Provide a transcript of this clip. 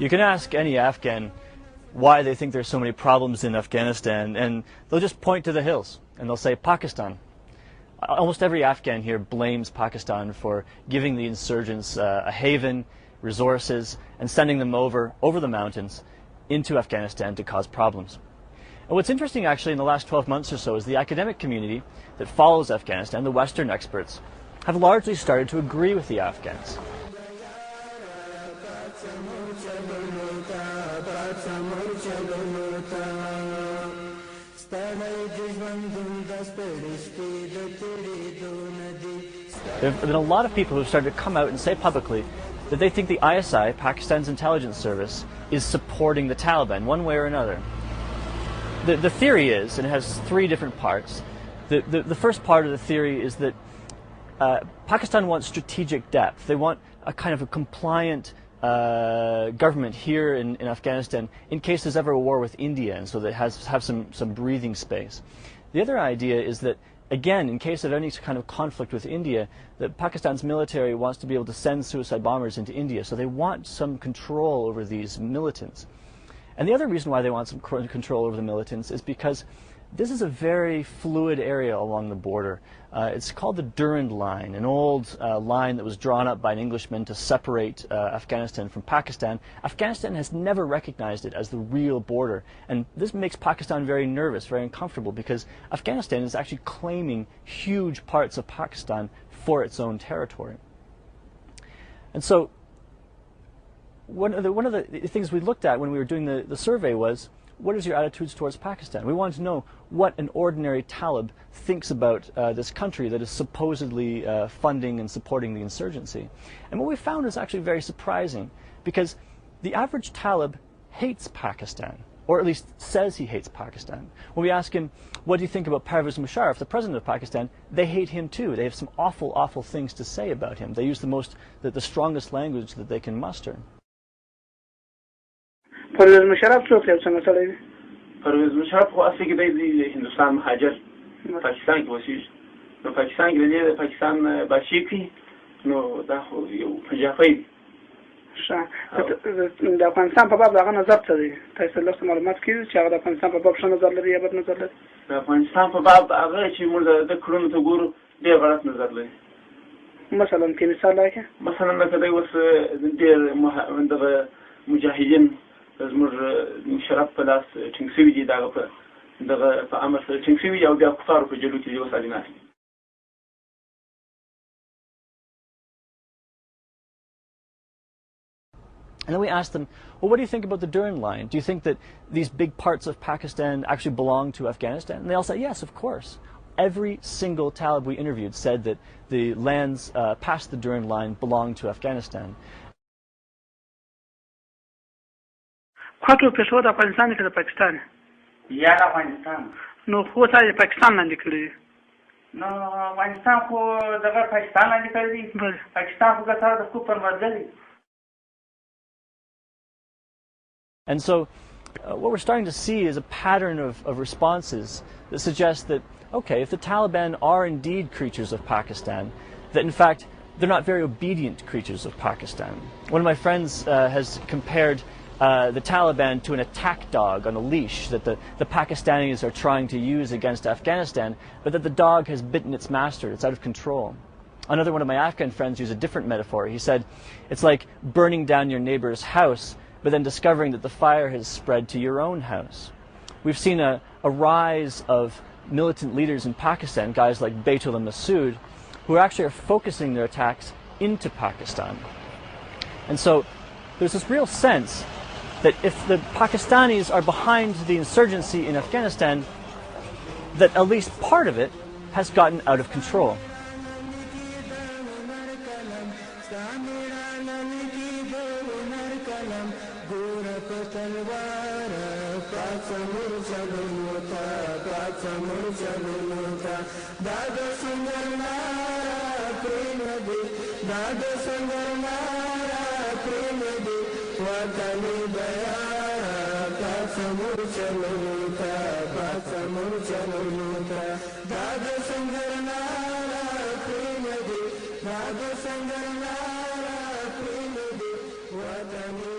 You can ask any Afghan why they think there's so many problems in Afghanistan, and they'll just point to the hills and they'll say Pakistan. Almost every Afghan here blames Pakistan for giving the insurgents a haven, resources, and sending them over the mountains into Afghanistan to cause problems. And what's interesting actually in the last 12 months or so is the academic community that follows Afghanistan, the Western experts, have largely started to agree with the Afghans. There have been a lot of people who have started to come out and say publicly that they think the ISI, Pakistan's intelligence service, is supporting the Taliban one way or another. The theory is, and it has three different parts, the first part of the theory is that Pakistan wants strategic depth. They want a kind of a compliant government here in Afghanistan in case there's ever a war with India, and so that have some breathing space. The other idea is that, again, in case of any kind of conflict with India, that Pakistan's military wants to be able to send suicide bombers into India, so they want some control over these militants. And the other reason why they want some control over the militants is because this is a very fluid area along the border. It's called the Durand Line, an old line that was drawn up by an Englishman to separate Afghanistan from Pakistan. Afghanistan has never recognized it as the real border, and this makes Pakistan very nervous, very uncomfortable, because Afghanistan is actually claiming huge parts of Pakistan for its own territory. And so one of the things we looked at when we were doing the survey was, what is your attitudes towards Pakistan? We wanted to know what an ordinary Talib thinks about this country that is supposedly funding and supporting the insurgency. And what we found is actually very surprising, because the average Talib hates Pakistan, or at least says he hates Pakistan. When we ask him, what do you think about Pervez Musharraf, the president of Pakistan, they hate him too. They have some awful, awful things to say about him. They use the strongest language that they can muster. پرویز مشرف څوک دی څنګه سړی دی؟ پرویز مشرف خو اصلي کې دی هندوستان مهاجر پاکستان کې اوسېږي. نو پاکستان کې دی د پاکستان بادشاهي کوي، نو دا خو یو پنجابی دی. ښه، د افغانستان په باب د هغه نظر څه دی؟ تاسو لږ معلومات کړي چې هغه د افغانستان په باب ښه نظر لري یا بد نظر لري؟ د افغانستان په باب هغه چې موږ د کړنو ته ګورو ډېر غلط نظر لري. مثلا کې مثال راکړه. مثلا لکه دی اوس ډېر دغه مجاهدین زموږ مشرف په لاس ټینګ شوي دي، دغه په امر سره ټینګ شوي دي او بیا کفارو په جلو کې دي اوس علي ناست دي. And then we asked them, well, what do you think about the Durand Line? Do you think that these big parts of Pakistan actually belong to Afghanistan? And they all said, yes, of course. Every single Talib we interviewed said that the lands past the Durand Line belong to Afghanistan. خاطر پېښور د افغانستان کې د پاکستان یا د افغانستان نو خو څه د پاکستان لاندې کړی دي؟ نو افغانستان خو دغه پاکستان لاندې کړی دی. پاکستان خو سره د کوپر ورغلی. And so what we're starting to see is a pattern of responses that suggests that, okay, if the Taliban are indeed creatures of Pakistan, that in fact they're not very obedient creatures of Pakistan. One of my friends has compared the Taliban to an attack dog on a leash that the Pakistanis are trying to use against Afghanistan, but that the dog has bitten its master. It's out of control. Another one of my Afghan friends used a different metaphor. He said, it's like burning down your neighbor's house, but then discovering that the fire has spread to your own house. We've seen a rise of militant leaders in Pakistan, guys like Baitullah Masood, who actually are focusing their attacks into Pakistan. And so there's this real sense that if the Pakistanis are behind the insurgency in Afghanistan, that at least part of it has gotten out of control. What